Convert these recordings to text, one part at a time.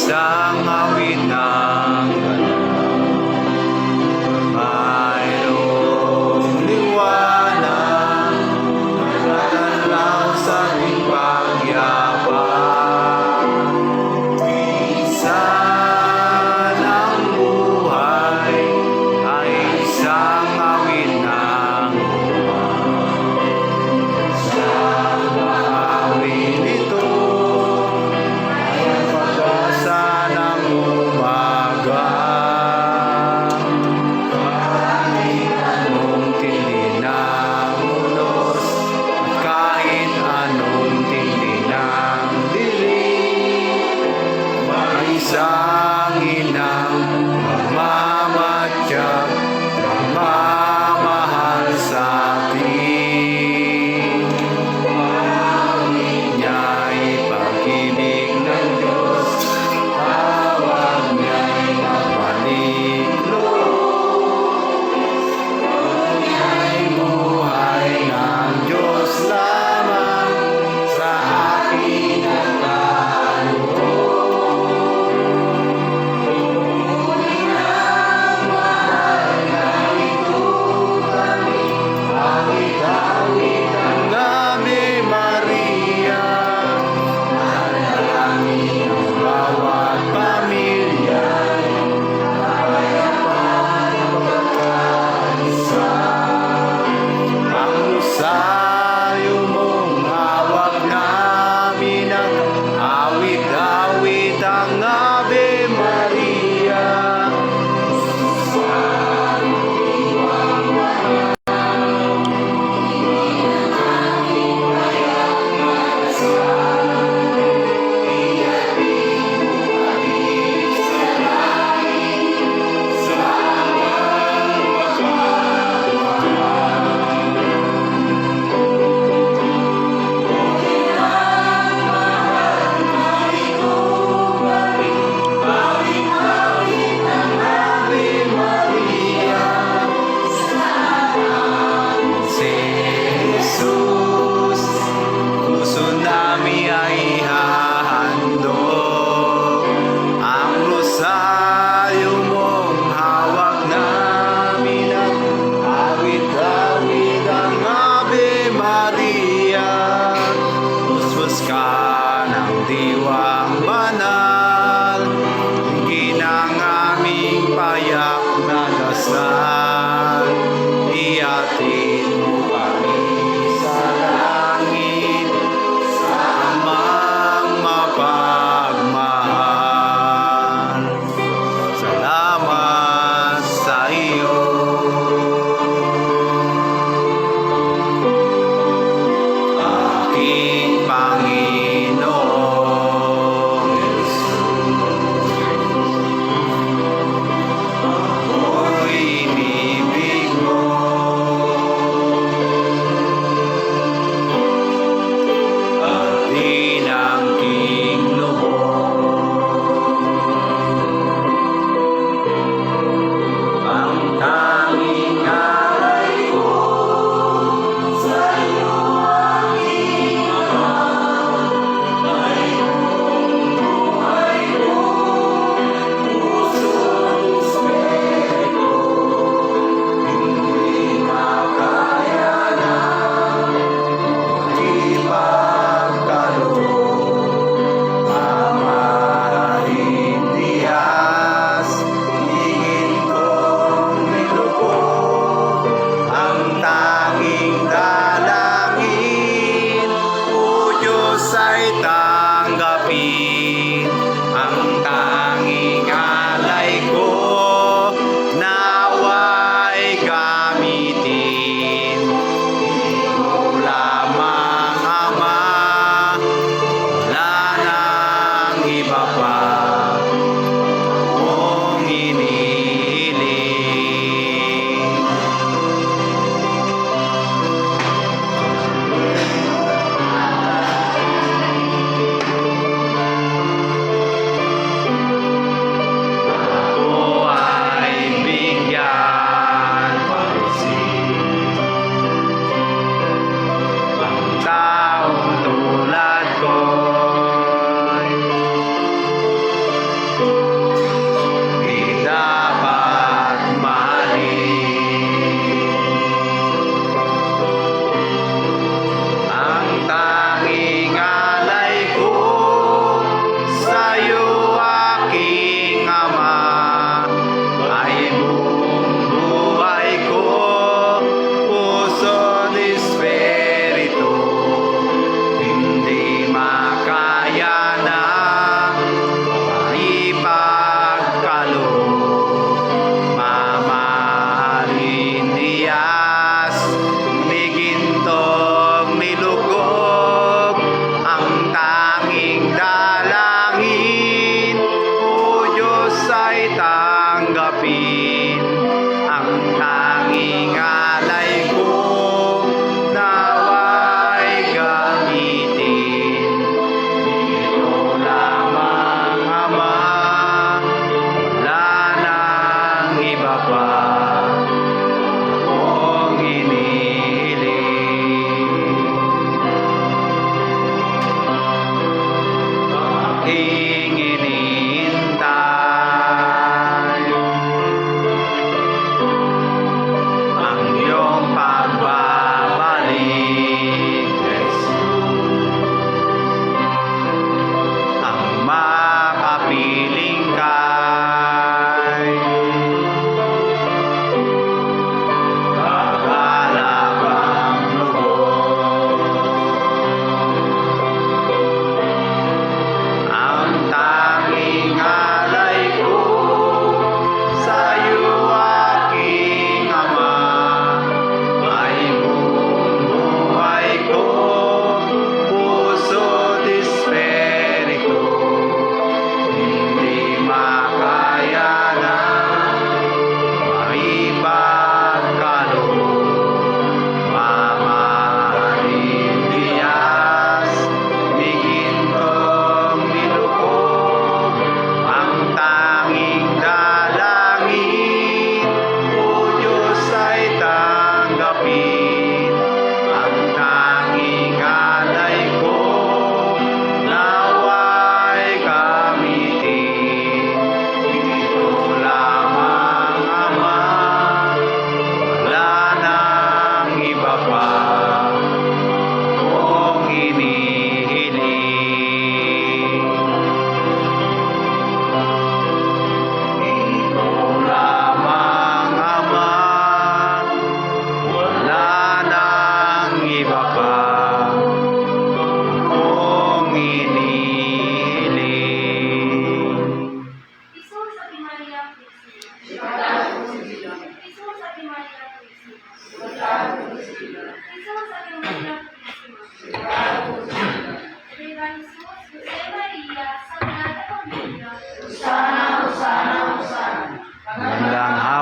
isang awit ng mayroong liwanag, natanaw sa ating pagyabang. Isa ng buhay ay isang awit ng isang awit ito ay ang pag-asa ng umaga. Kahit anong tindi ng unos at kahit anong tindi ng dilim, may isang inang magmamatiyag, magmamahal sa atin. Pangit niya'y pag-ibig ng Diyos, tawag niya'y mapaniklo. Pag niya'y buhay ng Diyos lamang sa akin at awit-awit ang Ave Maria, manalangin ang bawat pamilya, kapayapaan at pagkakaisa. Ang rosaryo mong hawak namin ang awit-awit ang Ave Maria.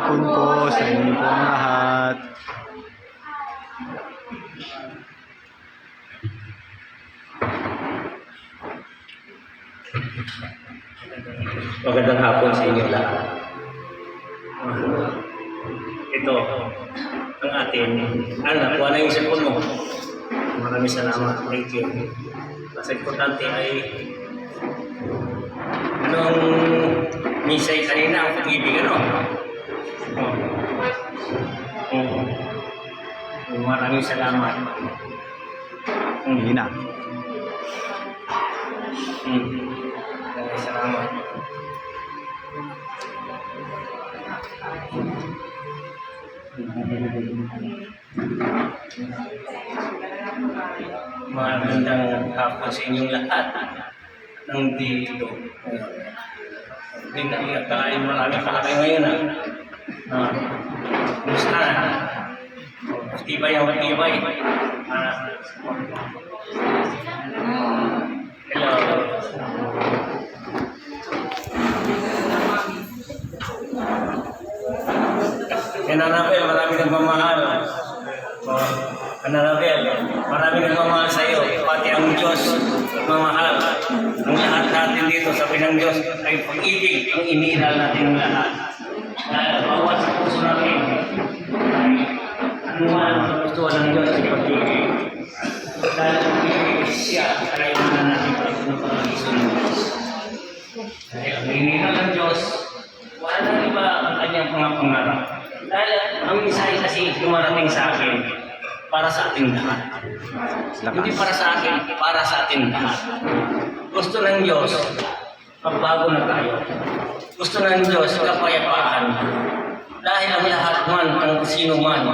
hapon po sa inyo po lahat. Magandang hapon sa inyo lahat. Ito, ang atin. Anak, kuha na yung cellphone mo. Maraming salamat. Thank you. Mas importante ay anong misay kanina ang pag-ibig, ano? Maraming salamat. Hindi na. Maraming salamat. Magandang hapon sa inyong lahat ng dito. Hindi na iakalain marami pala kayo ngayon. Kumusta na? Matibay ang matibay. Hello. Nananapel, marami nagmamahal. Nananapel, marami nagmamahal sa iyo. Pati ang Diyos nagmamahal. Ang lahat natin dito, sabi ng Diyos, ay pag-ibig ang iniiral natin ng lahat. Dahil bawat sa puso natin, ay anuman sa puso ng Diyos ay pag-ibig. Dahil pag-ibig siya, kaya na natin pag-ibig ng Diyos. Dahil ang iniiral ng Diyos, wala nang iba ang kanyang pangapangarap. Dahil ang mensahe kasi dumarating sa akin para sa ating lahat. Hindi para sa akin, para sa ating lahat. Gusto ng Diyos, magbago na tayo. Gusto ng Diyos, kapayapaan. Dahil ang lahat man, ang sino man,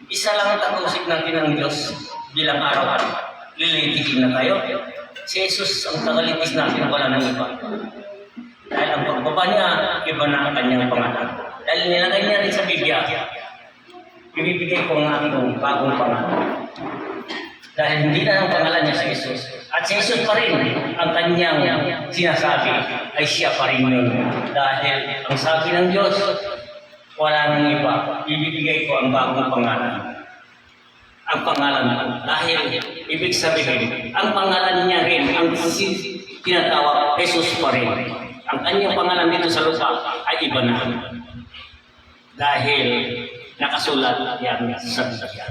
isa lang ang tatusik natin ng Diyos bilang araw-araw. Lilitikin na tayo. Si Jesus ang tagalitis natin, wala nang iba. Dahil ang pagbaba niya, iba na ang kanyang pangalan. Dahil nilagay niya rin sa Biblia, ibibigay ko ang aking bagong pangalan. Dahil hindi na ang pangalan niya si Jesus. At si Jesus pa rin ang kanyang sinasabi ay siya pa rin yun. Dahil ang sabi ng Diyos, wala nang iba. Ibibigay ko ang bagong pangalan. Ang pangalan ko. Dahil ibig sabihin, ang pangalan niya rin, ang tinatawag, Jesus pa rin. Ang kanyang pangalan dito sa lupa ay iba na. Dahil nakasulat yan sa Biblia.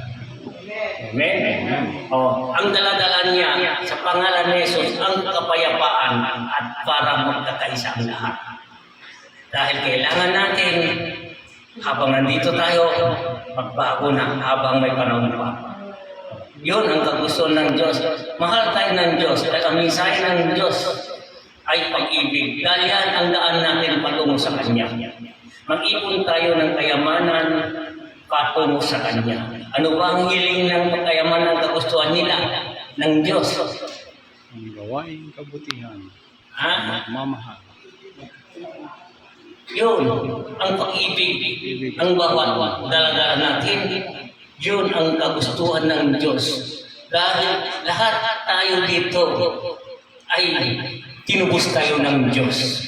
Amen? Ang daladala niya sa pangalan ni Jesus ang kapayapaan at para magkakaisa ang lahat. Dahil kailangan natin habang nandito tayo, magbago na habang may panahon pa. Yun ang kagustuhan ng Diyos. Mahal tayo ng Diyos at ang mensahe ng Diyos ay pag-ibig. Dahil yan ang daan natin patungo sa Kanya. Mag-ipon tayo ng kayamanan patungo sa Kanya. Ano ba ang hiling ng kayamanan ng kagustuhan nila ng Diyos? Ang gawaing kabutihan. Magmamahal. Yun, ang pag-ibig, ang bawat dala-dala natin, yun ang kagustuhan ng Diyos. Dahil lahat tayo dito ay tinubos tayo ng Diyos.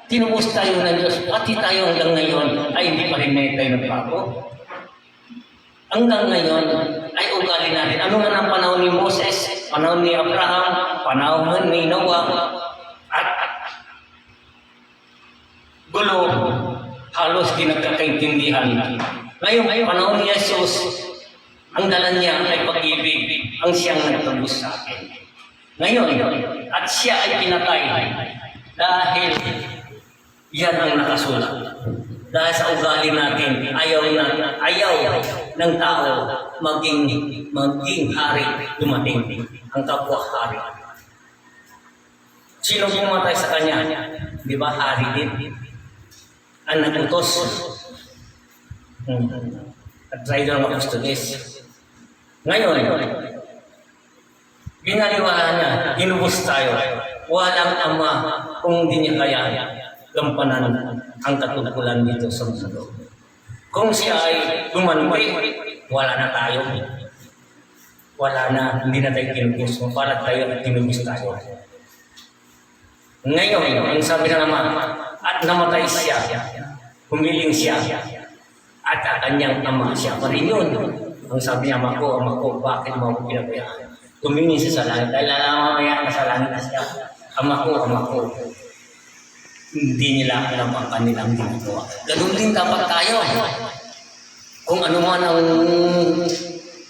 Tinubos tayo ng Diyos, pati tayo hanggang ngayon ay hindi pa rin tayo nagbago. Hanggang ngayon ay ugali natin. Ano nga ang panahon ni Moses, panahon ni Abraham, panahon ni Noah, at gulo, halos di nagkakaintindihan. Ngayon, panahon ni Jesus, ang dala niya ay pag-ibig, ang siyang nagtubos sa akin. Ngayon, at siya ay pinatay dahil yan ang nakasulat. Dahil sa ugali natin, ayaw ng tao maging hari dumating. Ang kapwa hari. Sino pumatay sa kanya? Di ba hari din? Ang nagutos. At rider ng Apostoles. Ngayon, binaliwala niya, hinubos tayo. Walang ama kung hindi niya kaya gampanan ang katungkulan dito sa mundo. Kung siya ay gumanti, wala na tayo. Wala na, hindi na tayo kinubos. Para tayo at kinubos tayo. Ngayon, ang sabi na naman, at namatay siya. humiling siya at ang kanyang ama siya pa rin yun. Ang sabi niya, ama ko, bakit mo ako pinabayaan? Tumingin siya sa langit, dahil mamaya na sa langit na siya. Ama ko. Hindi nila alam ang kanilang ginagawa. Ganun din dapat tayo. Kung ano man ang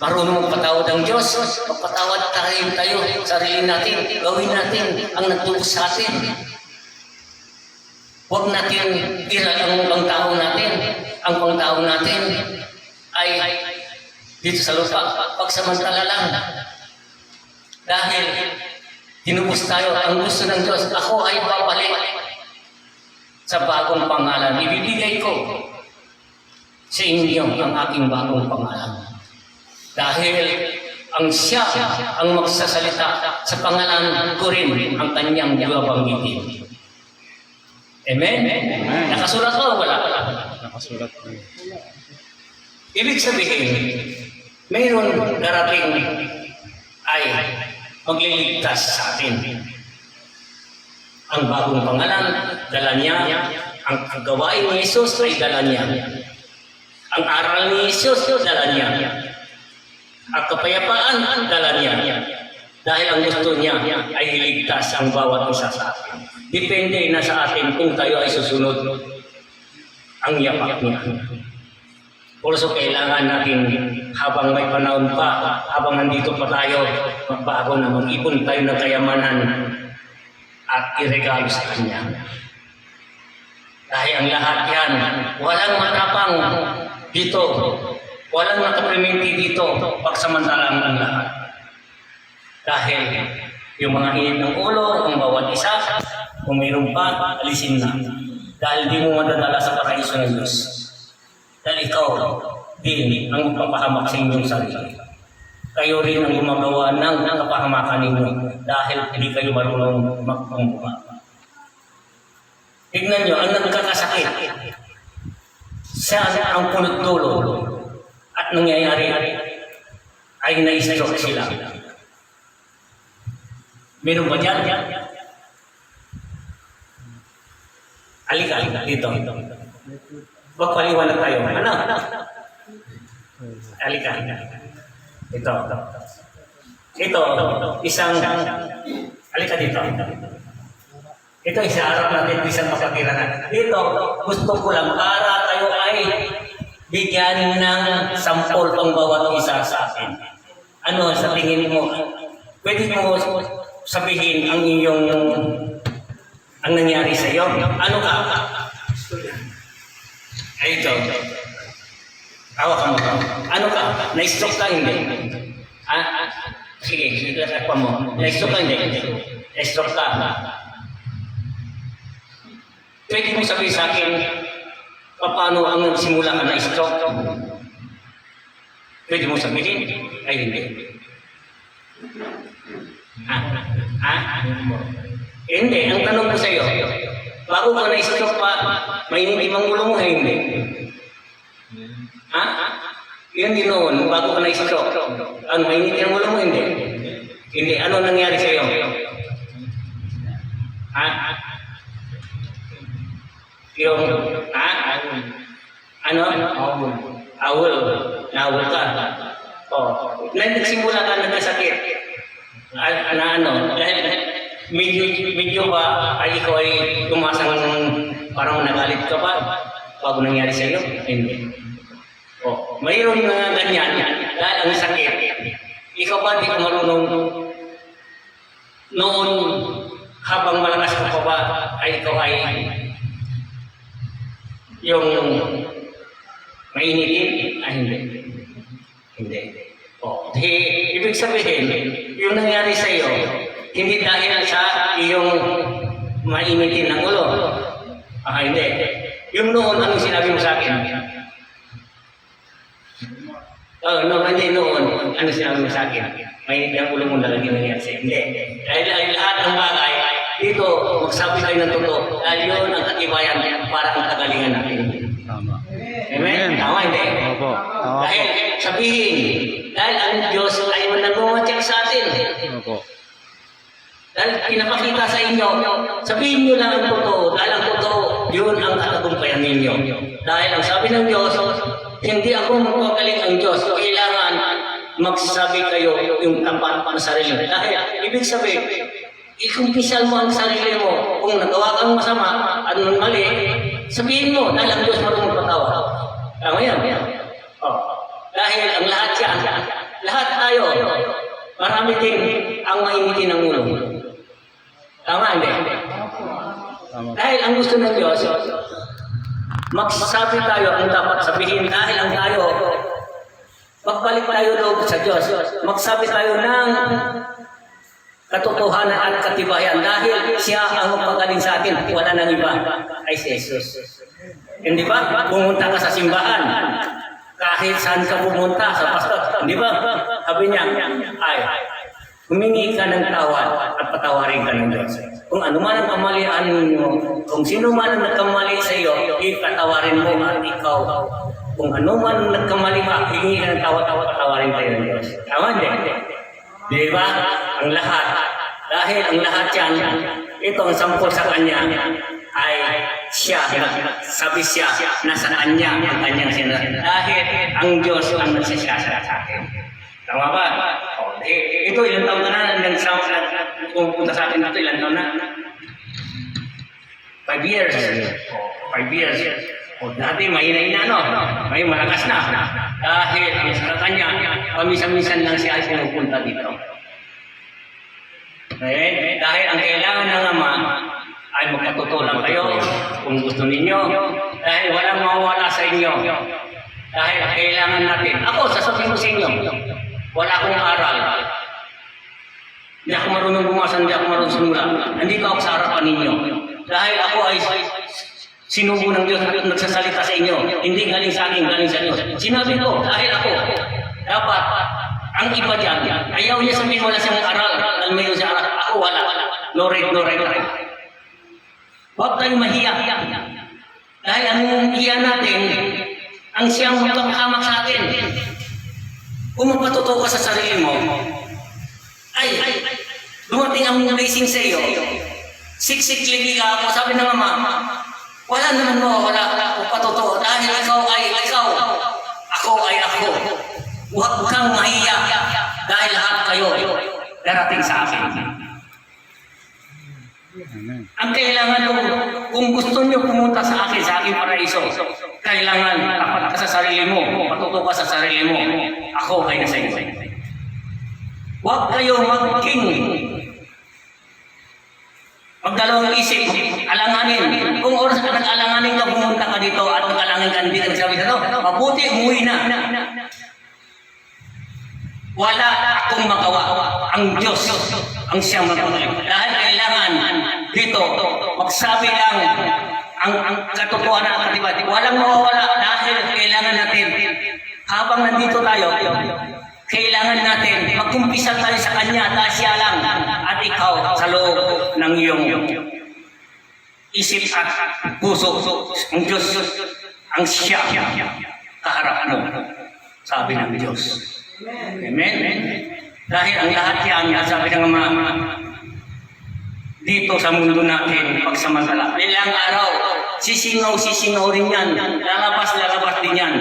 marunong magpatawad ang Diyos, magpatawad tayo, sarili natin, gawin natin ang nagtulong sa atin. Huwag natin iral ang pangtao natin. Ang pangtao natin ay dito sa lupa, pagsamantala lang. Dahil tinubos tayo, ang gusto ng Diyos, ako ay babalik sa bagong pangalan. Ibibigay ko sa inyo ang aking bagong pangalan. Dahil ang siya ang magsasalita sa pangalan ko rin ang kanyang babanggitin. Amen? Amen. Nakasulat ko o wala? Nakasulat po. Ibig sabihin, mayroon darating ay magliligtas sa atin. Ang bagong pangalan, dala niya. Ang gawain ni Jesus ay dala niya. Ang aral ni Jesus, dala niya. Ang kapayapaan, dala niya. Dahil ang gusto niya ay iligtas ang bawat isa sa atin. Depende na sa atin kung tayo ay susunod ang yapak niya. Also, kailangan natin habang may panahon pa, habang nandito pa tayo, magbago na mag-ipon tayo ng kayamanan at iregalo sa Kanya. Dahil ang lahat yan, walang matapang dito, walang matapriminti dito, pagsamantalang ang lahat. Dahil yung mga init ng ulo, ang bawat isa, kung mayroon pa, alisin na. Dahil di mo madadala sa paraiso ng Diyos. Dahil ikaw din ang magpapahamak sa inyong sarili. Kayo rin ang gumagawa ng kapahamakan ninyo dahil hindi kayo marunong magpambuka. Tignan nyo, ang nagkakasakit, siya ang punot dulo at nangyayari ay na-stroke sila. Meron ba dyan? Halika dito. Magpaliwanag tayo. Ano? Halika. Ito. Isang... Halika dito. Ito, isaarap natin isang mapagkiranan. Dito, gusto ko lang para tayo ay bigyan ng sampol pang bawat isa sa akin. Ano sa tingin mo? Pwede mo sabihin ang iyong ang nangyari sa iyo. Ano ka? Ay, ito. Hawak ka mo. Ano ka? Na-stroke ka hindi? Sige, takpan mo. Na-stroke ka hindi? Na-stroke ka. Pwede mo sabihin sa akin paano ang nagsimula ka na-stroke? Pwede mo sabihin? Ay, hindi. Hindi, ang tanong ko sa iyo, bago ka na-stroke pa, mainitim ang ulo mo, hindi. Yan din noon, bago ka na-stroke. Ano, mainitim ang ulo mo, hindi. Hindi, ano nangyari sa iyo? Yung, ano? Awol. Nawol ka. Nagsimula ka nagkasakit. Dahil medyo ba ay ikaw ay tumasang parang nagalit ka pa bago nangyari sa iyo? Hindi. Mayroon na ganyan dahil ang sakit. Ikaw ba di ka marunong noon habang malakas ka pa ba ay ikaw ay yung mainitin? Hindi. Hindi. Ibig sabihin, yung nangyari sa iyo, hindi dahil sa iyong mainitin ng ulo. Hindi. Yung noon, anong sinabi mo sa akin? Hindi noon. Ano sinabi mo sa akin? Mainit ang ulo mo lalagyan nangyari sa iyo. Hindi. Dahil lahat ng bagay, dito, magsabi kayo ng totoo. Dahil yun ang katibayan para ang kagalingan natin. Tama. Amen? Tama, hindi? Opo. Tama po. Dahil sabihin, dahil ang Diyos ay nag-check sa atin. Opo. Dahil pinapakita sa inyo, sabihin nyo lang ang totoo. Dahil ang totoo, yun ang katagumpayan ninyo. Dahil ang sabi ng Diyos, hindi ako magpagaling ang Diyos. Kailangan magsabi kayo yung tapat na sarili. Dahil ibig sabihin, ikumpisal mo ang sarili mo. Kung nagawa kang masama at mali, sabihin mo, dahil ang Diyos marunong patawa. Tama yan. Dahil ang lahat yan, lahat tayo, marami din ang mainitin ng ulo. Tama, hindi? Tama. Dahil ang gusto ng Diyos, magsasabi tayo ang dapat sabihin dahil ang tayo, magbalik tayo loob sa Diyos. Magsabi tayo ng katotohanan at katibayan dahil siya ang magpagaling sa atin. Wala nang iba ay si Jesus. Hindi ba? Pumunta ka sa simbahan. Kahit saan ka pumunta sa pastor. Hindi ba? Sabi niya, ay, humingi ka ng tawad at patawarin ka ng Diyos. Kung ano man ang kamalian mo, kung sino man ang nagkamali sa iyo, ipatawarin mo at ikaw. Kung ano man nagkamali ka, hingi ka ng tawad at patawarin kayo ng Diyos. Tama din. Di ba? Ang lahat. Dahil ang lahat yan, ito ang sampol sa kanya ay siya, sabi siya, nasa kanya ang kanyang sinasabi. Dahil ang Diyos ang nagsasasa sa akin. Tama ba? Ito, ilang taon na kung punta sa atin ito, ilang taon na? 5 years. 5 years. Dati mahina-hina, no? Ngayon malakas na. Dahil ang sa kanya, paminsan-minsan lang siya ay pinupunta dito. Dahil ang kailangan ng Ama ay magpatutulang kayo kung gusto ninyo. Dahil walang mawawala sa inyo. Dahil kailangan natin. Ako, sasabihin ko sa inyo, wala akong aral. Hindi ako marunong bumasa, hindi ako marunong sumula. Nandito ako sa harapan ninyo. Dahil ako ay sinubo ng Diyos at nagsasalita sa inyo. Hindi galing sa akin, galing sa Diyos. Sinabi ko, dahil ako, dapat, ang iba dyan, ayaw niya sabihin wala siyang aral. Alam mo yun siya aral. Ako wala. No right. Huwag tayong mahiya. Dahil ang hiya natin, ang siyang magpakahamak sa atin. Kung magpatuto ka sa sarili mo, ay, dumating ang blessing sa iyo. Siksik-ligi ka ako, sabi ng Ama, wala naman mo, wala akong patuto. Dahil ikaw ay ikaw, ako ay ako. Huwag kang mahiya dahil lahat kayo darating sa akin. Amen. Ang kailangan ko, kung gusto nyo pumunta sa aking paraiso, kailangan tapat ka sa sarili mo, patuto ka sa sarili mo. Ako ay nasa iyo. Huwag kayo magdalawang isip, alanganin. Kung oras ka nag-alanganin ka, pumunta ka dito at nag-alangin ka dito, nagsabi ka, mabuti, umuwi na. Wala akong magawa. Ang Diyos ang siyang magpagaling. Dahil kailangan dito, magsabi lang ang katotohanan at katibayan. Walang mawawala dahil kailangan natin, habang nandito tayo, kailangan natin magkumpisa tayo sa Kanya dahil siya lang at ikaw sa loob ng iyong isip at puso. Ang Diyos ang siya kaharap mo, sabi ng Diyos. Amen? Dahil ang lahat yan, sabi ng Ama, dito sa mundo natin, pagsamantala. Ilang araw, sisingaw rin yan. Lalabas din yan.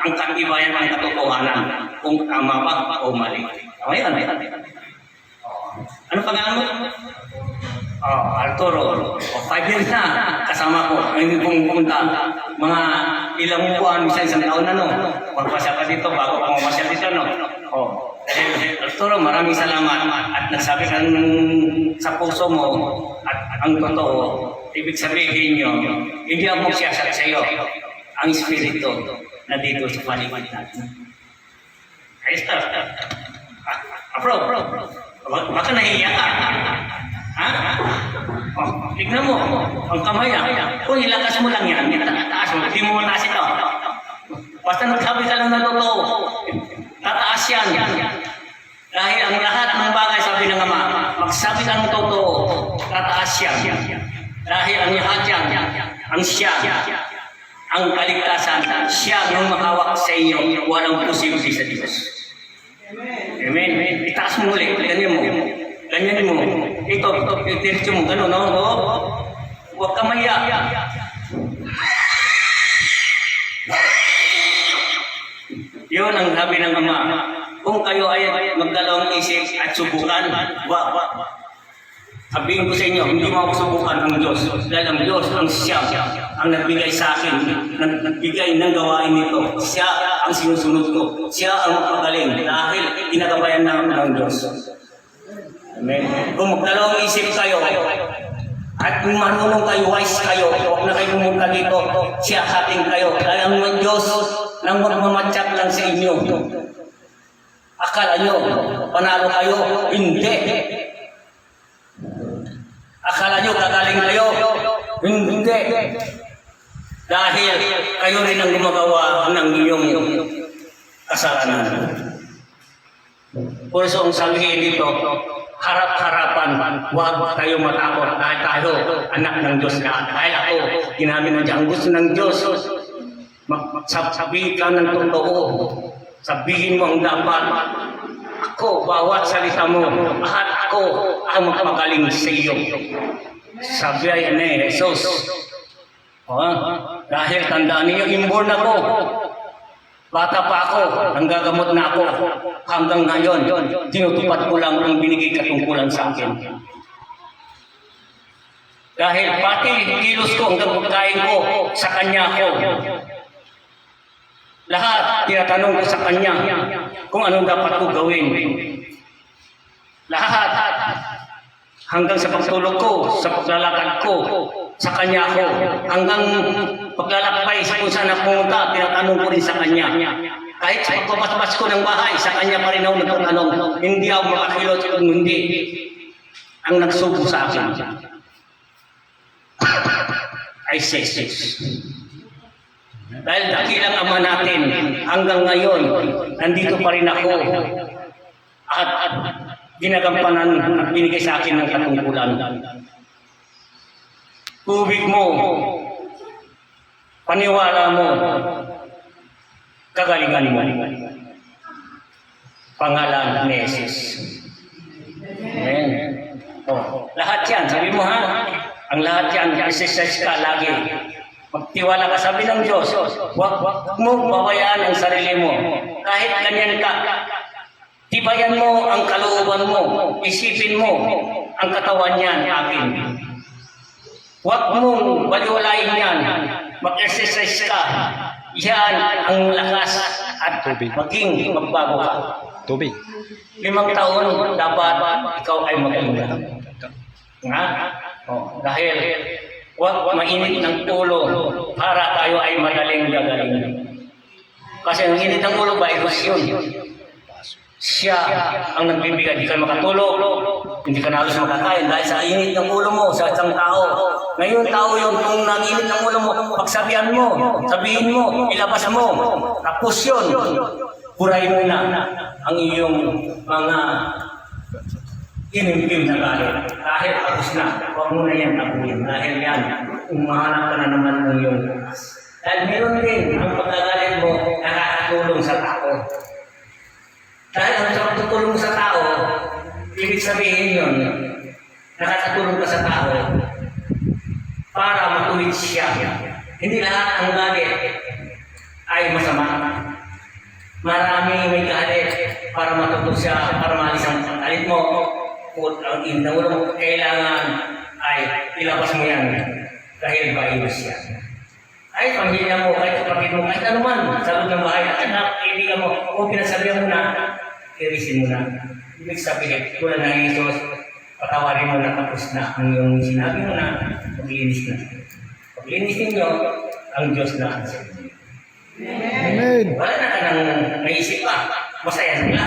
Ang katibayan ng katotohanan. Kung tama ba o mali. Tama yan. Ano pangalan mo? Arturo. 5 years na kasama ko. Ngayon kong pumunta. Mga ilang buwan, isang taon na, no? Magpasya ka dito bago pumamasya dito, no? Arturo, maraming salamat at nagsabi ka sa puso mo at ang totoo, ibig sabihin nyo, hindi ako magsiyasat sa iyo. Ang Espiritu na dito sa paligid natin. Ayos ka. Baka nahiya ka. Ha? Tignan mo, ang kamay kung ilakas mo lang yan, taas mo, hindi mo mataas ito. Basta nagsabi ka lang na totoo, tataas yan. Dahil ang lahat ng bagay, sabi ng Ama, magsabi ka ng totoo, tataas yan. Dahil ang lahat yan, ang siya, ang kaligtasan, siya ang mahawak sa inyo, walang posible sa Diyos. Amen. Itaas mo ulit, ganyan mo. Ito, diretso mo, gano'n, no? Huwag ka maya. sabi ng Ama, kung kayo ay magdalawang isip at subukan, sabihin ko sa inyo, hindi mo ako subukan ang Diyos. Dahil ang Diyos, ang Siya, ang nagbigay sa akin, nagbigay ng gawain nito. Siya ang sinusunod ko. Siya ang magpagaling dahil ginagabayan ng Diyos. Amen. Kung magdalawang isip kayo, at kung marunong kayo, wise kayo, huwag na kayo pumunta dito, siya hating kayo. Dahil ang Diyos nang magmamatyak lang sa inyo. Akala nyo, panalo kayo? Hindi. Akala nyo, gagaling kayo? Hindi. Dahil kayo rin ang gumagawa ng iyong kasalanan. Por eso ang sabihin dito, harap-harapan, huwag tayo matakot dahil tayo, anak ng Diyos na. Dahil ako, ginamit na dyan. Ang gusto ng Diyos, magsabihin ka ng totoo. Sabihin mo ang dapat. Ako, bawat salita mo, at ako ang magpagaling sa iyo. Sabi ay ni Jesus. Dahil tandaan niyo, inborn ako. Bata pa ako, nanggagamot na ako. Hanggang ngayon, tinutupad ko lang ang binigay katungkulan sa akin. Dahil pati kilos ko, hanggang pagkain ko, sa Kanya ako. Lahat, tinatanong ko sa Kanya kung anong dapat ko gawin. Lahat, hanggang sa pagtulog ko, sa paglalakad ko, sa Kanya ako. Hanggang paglalakbay sa kung saan ako pumunta, tinatanong ko rin sa Kanya. Kahit sa pagpapaspas ko ng bahay, sa Kanya pa rin ako nagtatanong. Hindi ako makakilot kung hindi ang nagsubo sa akin. Ay Jesus. Dahil dakilang Ama natin, hanggang ngayon, nandito pa rin ako. At ginagampanan at binigay sa akin ng katungkulan. Tubig mo, paniwala mo, kagalingan mo. Pangalan ni Jesus. Amen. Lahat yan, sabi mo ha, ang lahat yan, exercise ka lagi. Magtiwala ka, sabi ng Diyos, huwag mo babayaan ang sarili mo. Kahit ganyan ka, tibayan mo ang kalooban mo, isipin mo ang katawan niyan akin. Huwag mong baliwalain yan, mag-exercise ka. Yan ang lakas at maging magbago ka. Tubig. 5 taon dapat ikaw ay maganda. Nga? Dahil huwag mainit ng ulo para tayo ay madaling gagaling. Kasi ang init ng ulo, virus yun. Siya ang nagbibigay. Hindi ka makatulog, hindi ka na halos makakain dahil sa init ng ulo mo sa isang tao. Ngayon, tao yun, kung nag-init ng ulo mo, pagsabihan mo, sabihin mo, ilabas mo. Tapos yun, purahin mo na ang iyong mga inimpim na galit. Dahil tapos na, huwag mo na yan tabuhin. Dahil yan, umahanap ka na naman ng iyong bukas. Dahil meron din ang pagkagalit mo nakakatulong sa tao. Dahil ang pagtutulong sa tao, ibig sabihin yun, nakakatulong ka sa tao para matuwid siya. Hindi lahat ang galit ay masama. Marami may galit para matuto siya, para maalis ang galit mo. Kung ang inawal mo, kailangan ay ilabas mo yan dahil virus siya. Ay, pamilya mo, kahit kapatid mo, kahit ano man, sa loob ng bahay, kahit kaibigan mo, o pinasabihan mo na, irisin mo na. Ibig sabihin, tulad ng Jesus, patawarin mo na tapos na ang iyong sinabi mo na, paglinis na. Paglinis ninyo, ang Diyos na ang sabi. Amen. Wala na ka nang naisip pa, masaya sila.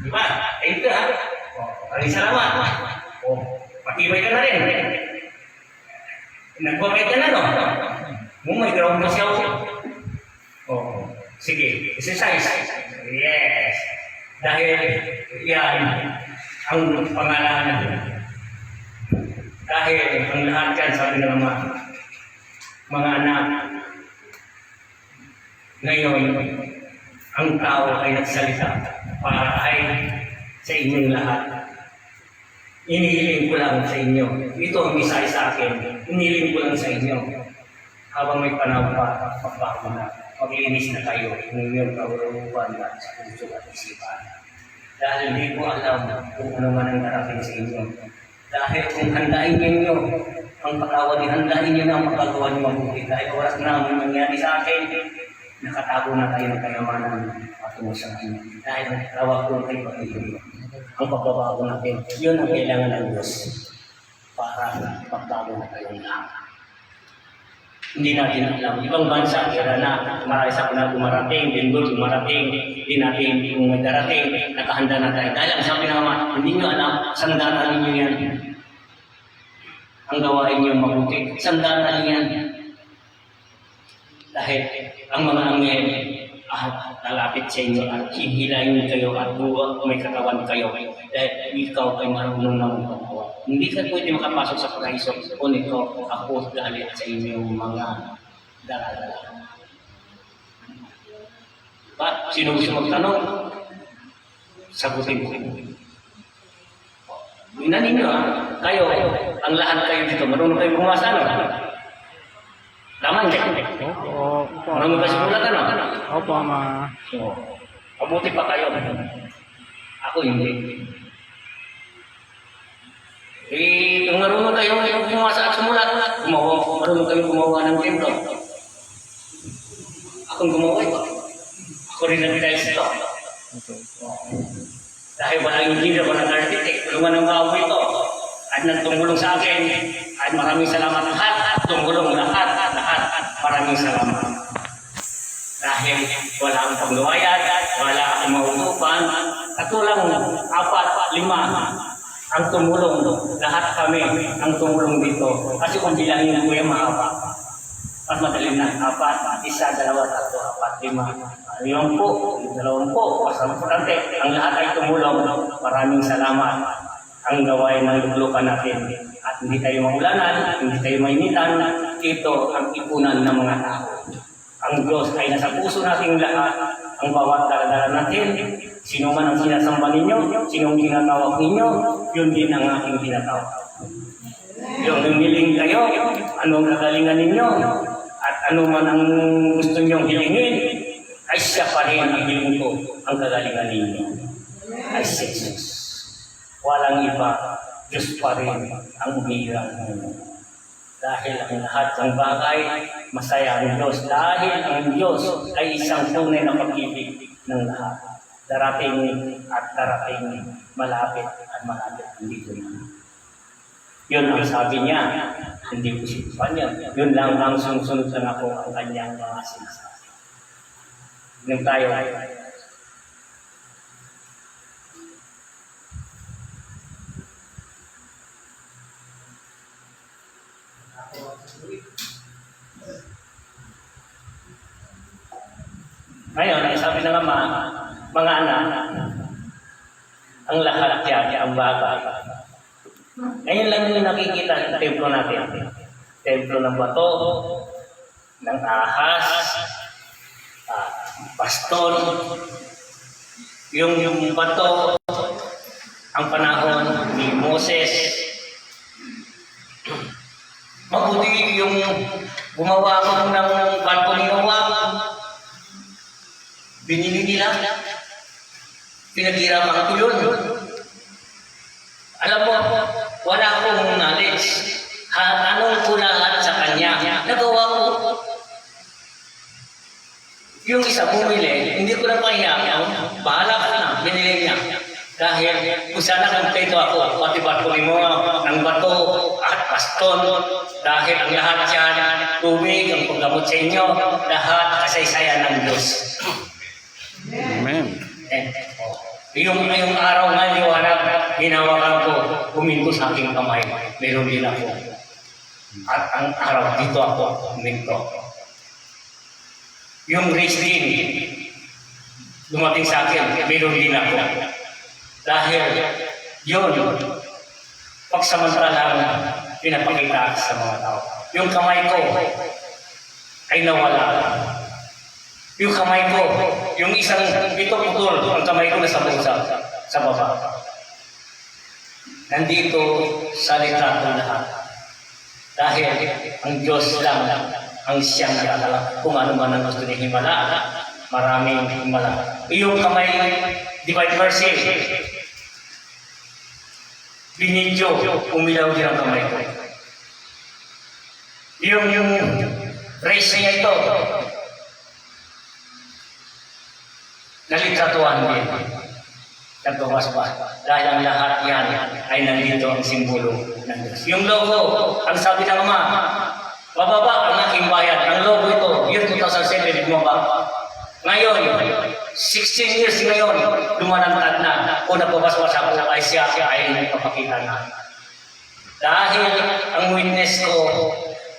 Di ba? Thank you ha. Maraming salamat. Patibay ka na rin. Nagpapay ka na, no? May ground kasi ako. Sige, exercise. Yes. Dahil yan ang pangalanan. Dahil ang lahat yan, sabi ng mga anak, ngayon, ang tao ay nagsalita para ay sa inyong lahat. Inihiling ko lang sa inyo. Ito ang isa sa akin. Inihiling ko lang sa inyo. Habang may panahon pa, magbago na. maglinis na kayo ng inyong kauluan at sa puso at isipan. Dahil hindi ko alam kung ano man ang darating sa inyo. Dahil kung handain ninyo ang patawad, handain niyo na ang magagawa niyo mabuti. Dahil oras na ang nangyari sa akin, nakatago na tayo ng kayamanan patungo sa akin. Dahil tawag ko kayo pag-ibig. Ang pagbabago natin, yun ang kailangan ng Diyos para pagbago na tayong lahat. Hindi natin alam. Ibang bansa, kaya na marami sa na dumarating, linggo dumarating, hindi natin yung may darating, nakahanda na tayo. Dahil ang sabi naman, hindi nyo alam, sandaan ninyo yan. Ang gawain nyo mabuti, sandaan yan. Dahil ang mga anghel, lalapit sa inyo at hihilayin kayo at buwa may katawan kayo. Dahil ikaw ay marunong na magpagawa. Hindi ka pwede makapasok sa paraiso kung ikaw ako dahil sa inyong mga dala-dala. At sino gusto magtanong? Sagutin ko. Ina ninyo kayo, ang lahat kayo dito, marunong kayo bumasa, no? Tama, hindi? Opo. Marunong kayo simulatan, no? Opo, ma. So, mabuti pa kayo. Ako hindi. Kung marunong kayo bumasa at sumulat, marunong kayo gumawa ng templo. Akong gumawa ito. Ako rin nag-realize ito. Dahil walang engineer, walang architect, tulungan ng bago ito. At nagtumulong sa akin. At maraming salamat lahat. Tumulong lahat. Maraming salamat. Dahil wala akong pagluwayan, wala akong mautupan. Katulang 4, 5 ang tumulong. Lahat kami ang tumulong dito. Kasi kung bilangin ko yung mahaba. Mas madali na. 4, 1, 2, 3, 4, 5. 50, 20, mas importante, ang lahat ay tumulong. Maraming salamat. Ang gawain ng luklukan natin. At hindi tayo maulanan, hindi tayo mainitan. Ito ang ipunan ng mga tao. Ang Diyos ay nasa puso nating lahat. Ang bawat daladala natin. Sino man ang sinasamba ninyo, sinong ginatawag ninyo, yun din ang aking ginatawag. Yung humiling kayo, anong kagalingan ninyo, at ano man ang gusto nyong hilingin, ay siya pa rin ang hiling ko, ang kagalingan ninyo. Ay si Jesus. Walang iba, Diyos pa rin ang umiirang ninyo. Dahil ang lahat ng bagay, masaya ang Diyos. Dahil ang Diyos ay isang tunay na pag-ibig ng lahat. Darating at darating, malapit at malapit. Hindi ko na. Yun ang sabi niya. Hindi ko sinupan niya. Yun lang ang sunod lang ako ang kanyang mga sinasabi. Nung tayo ngayon, sabi na nga mga anak, ang lahat yan, ang bagay. Ngayon lang yung nakikita sa templo natin. Templo ng bato, ng ahas, pastor, yung bato, ang panahon ni Moses. Mabuti yung gumawa ko ng barko ni Noah. Binili nila. Pinaghirapan ko yun. Alam mo, wala akong knowledge. Tanong ko lahat sa kanya. Nagawa ko. Yung isa bumili, hindi ko na pahiya. Bahala ka na, binili niya. Dahil kung sana kompleto ako, pati barko ni mo, ng bato at baston. Dahil ang lahat yan, tubig, ang paggamot sa inyo, lahat kasaysayan ng Diyos. Amen. Yung araw nga liwanag, ginawakan ko, huminto sa aking kamay. Meron din ako. At ang araw, dito ako, huminto. Yung race din, dumating sa akin, meron din ako. Dahil yun, pagsamantalang pinapakita sa mga tao. Yung kamay ko ay nawala. Yung kamay ko, yung isang ito putol, ang kamay ko nasa bulsa, sa baba. Nandito salita ko lahat. Dahil ang Diyos lang ang siyang nakakala kung ano man ang gusto niya himala. Maraming himala. Iyong kamay, divine mercy. Binidyo, umilaw din ang kamay ko. Yung race niya ito, nalitratuhan din. Nagbawas-was. Dahil ang lahat yan ay nandito ang simbolo ng Diyos. Yung logo, ang sabi ng Ama, bababa ang aking bayan. Ang logo ito, year 2007, bumaba. Ngayon, 16 years ngayon, lumanantad na. Kung nagbawas-was ako, ay siya ay nagpapakita na. Dahil ang witness ko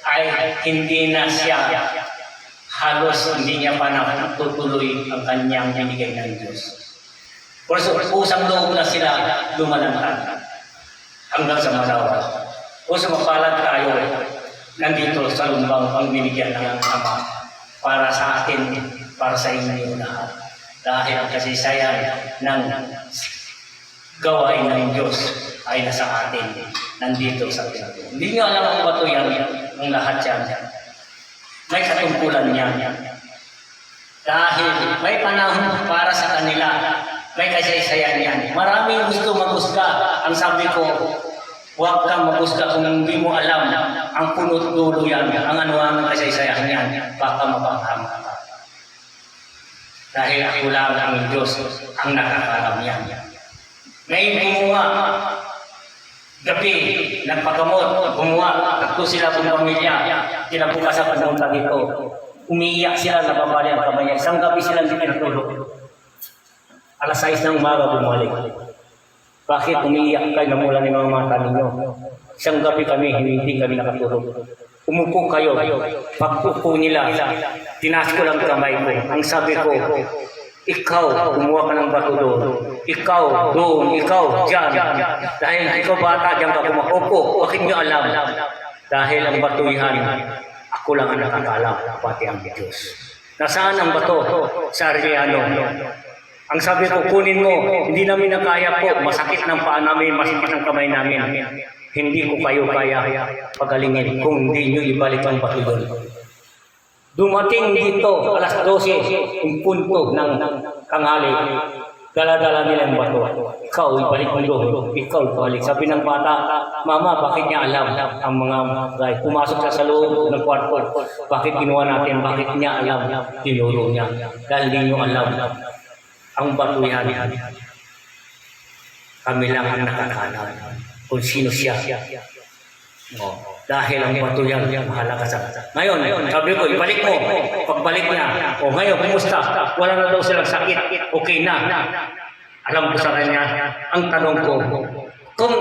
ay hindi na siya halos hindi niya pa natutuloy ang kanyang binigay ng Diyos. Pero usang loob na sila lumalantad hanggang sa malawak. O sumapalat tayo, nandito sa lumbang ang binigyan ng Ama para sa atin, para sa inyo lahat. Dahil ang kasaysayan ng gawain ng Diyos ay nasa atin, nandito sa Pilipinas. Hindi nyo alam ang bato yan, ang lahat yan. May katungkulan yan. Dahil may panahon para sa kanila, may kasaysayan yan. Maraming gusto magusga. Ang sabi ko, huwag kang magusga kung hindi mo alam ang punot dulo yan, ang anuhan ng kasaysayan yan, baka mapanghamang ka. Dahil ako lang ang Diyos ang nakakalam yan. Ngayon gumawa, gabi, nagpagamot, gumawa, tatlo sila kung pamilya, kinabukasan pumunta dito. Umiiyak sila, nababali ang kamay. Isang gabi sila hindi pinatulog. Alas 6 ng umaga bumalik. Bakit umiiyak kayo na mula ng mga mata ninyo? Isang gabi kami, hindi kami nakatulog. Umupo kayo. Pag-upo nila, tinaas ko lang kamay ko. Ang sabi ko, ikaw, kumuha ka ng bato doon. Ikaw, doon. Ikaw, dyan. Dahil ikaw bata, dyan ka kumakupo. Bakit nyo alam? Dahil ang batuhan, ako lang ang nakakalam, pati ang Diyos. Nasaan ang bato? Sa Ariano. Ang sabi ko, kunin mo, hindi namin nakaya po, masakit ng paa namin, masakit ng kamay namin. Hindi ko kayo kaya pagalingin kung hindi nyo ibalik ang bato doon. Dumating dito, alas 12, yung punto ng kanghali, dala-dala nila ang bato. Ikaw, ibalik mo doon. Ikaw, ibalik. Sabi ng bata, Mama, bakit niya alam ang mga guys? Pumasok siya sa loob ng kwarto. Bakit ginawa natin? Bakit niya alam? Tinuro niya. Dahil hindi nyo alam ang bato yan. Kami lang ang nakakalam kung sino siya. Dahil ang bato yan, mahalaga sa kata. Ngayon, sabi ko, ibalik mo. Pagbalik niya, ngayon, kumusta? Wala na daw silang sakit. Okay na. Alam ko sa kanya, ang tanong ko, kung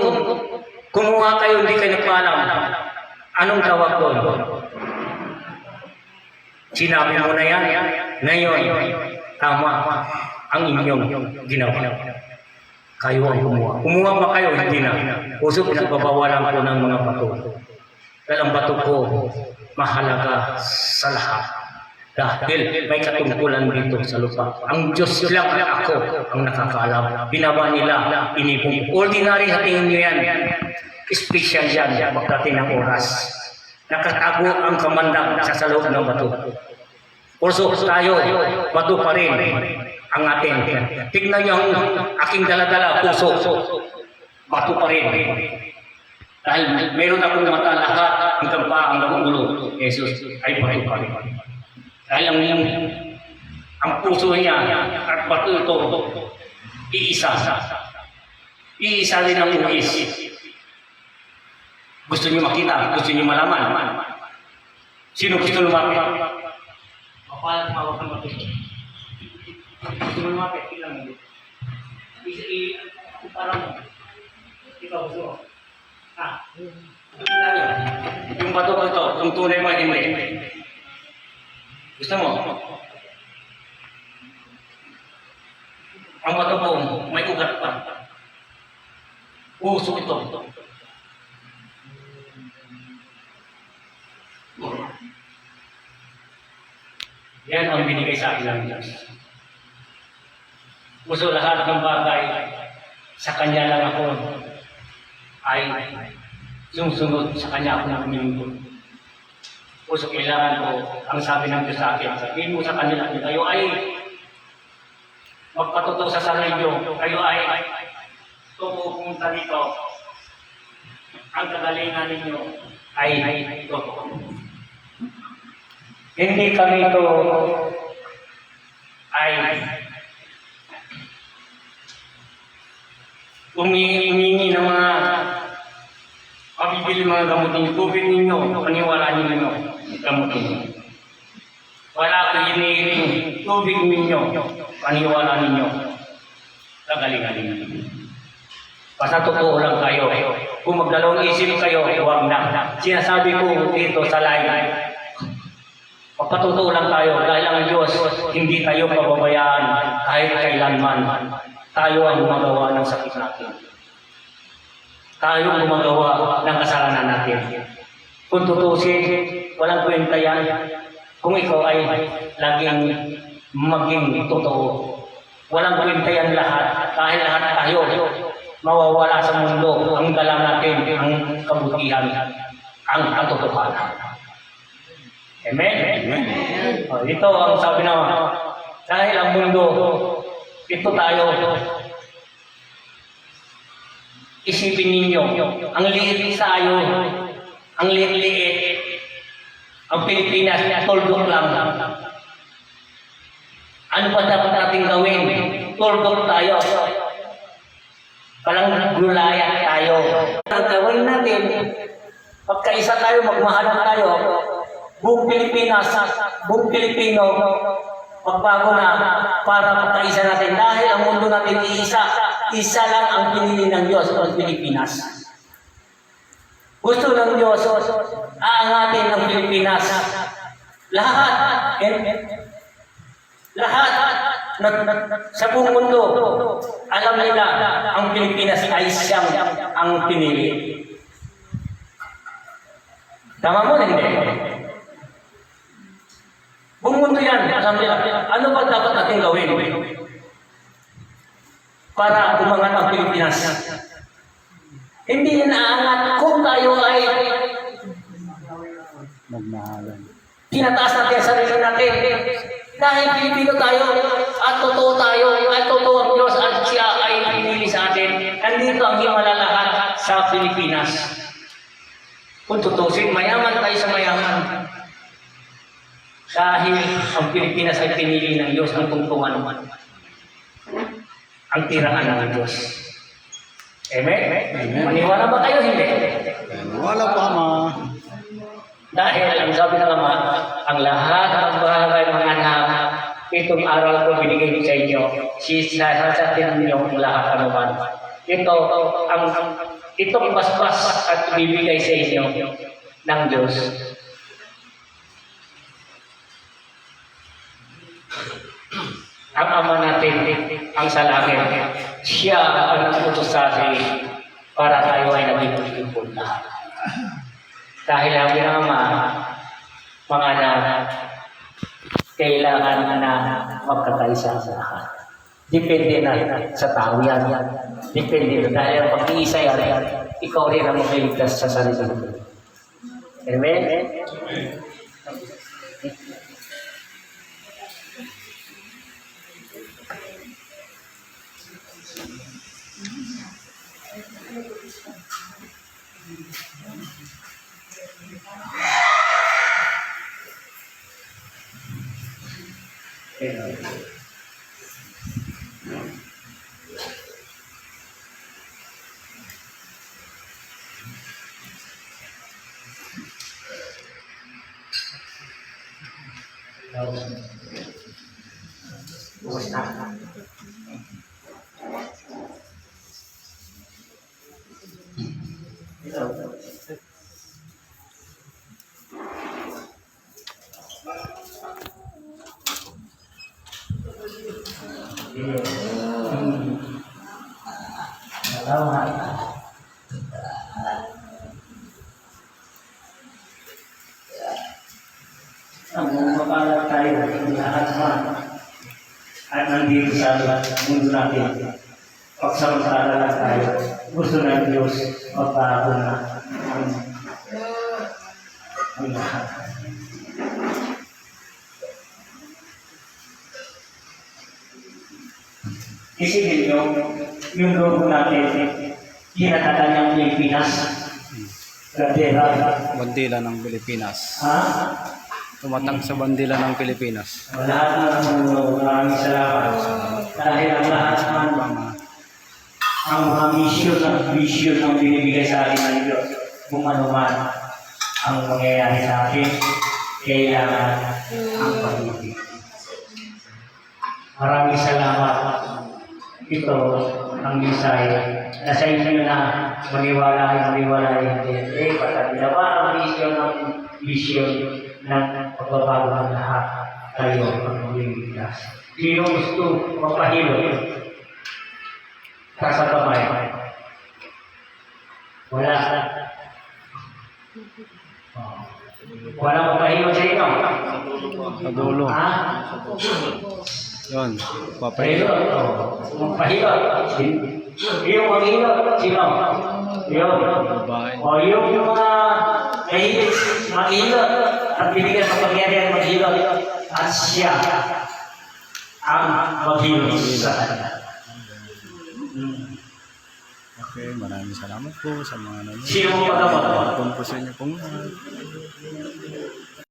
kumuha kayo, hindi kayo nagpaalam, anong tawag doon? Sinabi mo na yan. Ngayon, tama ang inyong ginawa. Kayo ang kumuha. Kumuha ba kayo? Hindi na. Puso pinagbabawalan ko ng mga bato. Dahil ang bato ko, mahalaga sa lahat. Dahil may katungkulan dito sa lupa. Ang Diyos lang at ako ang nakakaalam. Binawa nila, inipong. Ordinary sa tingin nyo yan. Special yan, pagdating ng oras. Nakatago ang kamandag sa loob ng bato. Also tayo, bato pa rin ang atin. Tignan nyo ang aking daladala, puso. Bato pa rin. Dahil meron akong mata lahat, hanggang pa ang ulo. Jesus ay bato pa rin. Dahil ang puso niya at bato ito, iisa. Iisa rin ang uwis. Gusto niyo makita, gusto niyo malaman. Sino gusto lumapit? Mapalat mawag ng bato. Gusto mo lumapit, ilang mo. Parang, ikaw gusto mo. Yung bato ko ito, yung tunay mo, hindi. Gusto mo? Ang bato ko, may ugat pa. Puso ito. Yan ang binigay sa akin ng Diyos. Puso lahat ng bagay, sa Kanya lang ako ay sumusunod sa Kanya ako na kumilingkod. puso kailangan ko, ang sabi ng Diyos sa akin, sabihin mo sa kanila, kayo ay magpatuto sa sarili nyo, kayo ay pupunta dito. Ang kagalingan ninyo ay totoo. Hindi kami ito ay umingi ng mga pabibili mga gamot ninyo, tubig ninyo, paniwalaan ninyo, gamot ninyo. Wala ko hinihiling tubig ninyo, paniwalaan ninyo, kagalingan ninyo. Basta totoo lang kayo. Kung magdalawang isip kayo, huwag na. Sinasabi ko dito sa live, magpatotoo lang tayo dahil ang Diyos hindi tayo pababayaan kahit kailanman. Tayo ang gumagawa ng sakit natin. Tayo ang gumagawa ng kasalanan natin. Kung tutusin, walang kwenta yan. Kung ikaw ay laging maging totoo, walang kwenta yan lahat. Kahit lahat tayo mawawala sa mundo, ang dala natin, ang kabutihan, ang katotohanan. Amen? Amen. Ito ang sabi na, dahil ang mundo, ito tayo. Isipin ninyo, ang liit tayo, ang liit-liit, ang Pilipinas, tuldok lang. Ano pa dapat natin gawin? Tuldok tayo. Palang gulayan tayo. Ang gawin natin, pagkaisa tayo, magmahalan tayo, buong Pilipinas, buong Pilipino, magbago na para magkaisa natin. Dahil ang mundo natin isa lang ang pinili ng Diyos, ang Pilipinas. Gusto ng Diyos, aangatin ang Pilipinas. Lahat, lahat, sa buong mundo, alam nila ang Pilipinas ay siyang ang pinili. Tama mo, hindi? Buong mundo yan, alam nila. Ano ba dapat natin gawin para umangat ang Pilipinas? Hindi inaangat kung tayo ay Magmahalan. tinataas natin sa sarili natin. Dahil Pilipino tayo at totoo tayo at totoo ang Diyos at siya ay pinili sa atin. Nandito ang himala lahat sa Pilipinas. Kung tutusin, mayaman tayo sa mayaman. Dahil ang Pilipinas ay pinili ng Diyos ang tungtungan naman. Ang tiraan ng Diyos. Amen? Amen. Maniwala ba kayo? Hindi. Wala pa, ma. Dahil ang sabi ng Ama, ang lahat ng bagay mga anak, itong aral ko binigay sa inyo, sisasatin ninyo ang lahat anuman. Itong basbas at ibibigay sa inyo ng Diyos. Ang Ama natin, ang sa langit, siya ang nag-utos sa atin para tayo ay naging punta. Dahil ang Ama, mga anak, kailangan na magkakaisa sa lahat. Depende na sa tao yan. Depende na. Dahil ang pag-iisa yan, ikaw rin ang makiligtas sa sarili mo. Amen? Ang mapalad tayo lahat man at nandito sa mundo natin. Pagsamantala lang tayo, gusto ng Diyos magbago na. ang lahat. Isipin nyo, yung logo natin, kinatata niyang Pilipinas. Gandera. Bandila ng Pilipinas. Ha? Tumatang sa bandila ng Pilipinas. Lahat ng mundo, maraming salamat. Dahil ang lahat ng ang mga vision ang binibigay sa atin ng Diyos. Kung ano man ang mangyayari sa atin, kailangan ang pag-ibig. Maraming salamat. Ito ang mensahe. Nasa inyo na maniwala hindi. Pagka ginawa ang vision ng pagbabago ng lahat, tayo ang magiging. Sino gusto magpahilot? Sa kamay. Wala. Wala magpahilot sa inyo. Sa dulo. Ha? Yun. Papahilot. Magpahilot. Yung maghilot, sino? Yun. Babae. O yung mga mahilig maghilot at binigyan ng pangyarihan maghilot at siya ang maghilot sa kanya. Okay, maraming salamat po sa mga nanonood. Sino mo pagkabot? Kung po sa inyo pong lahat.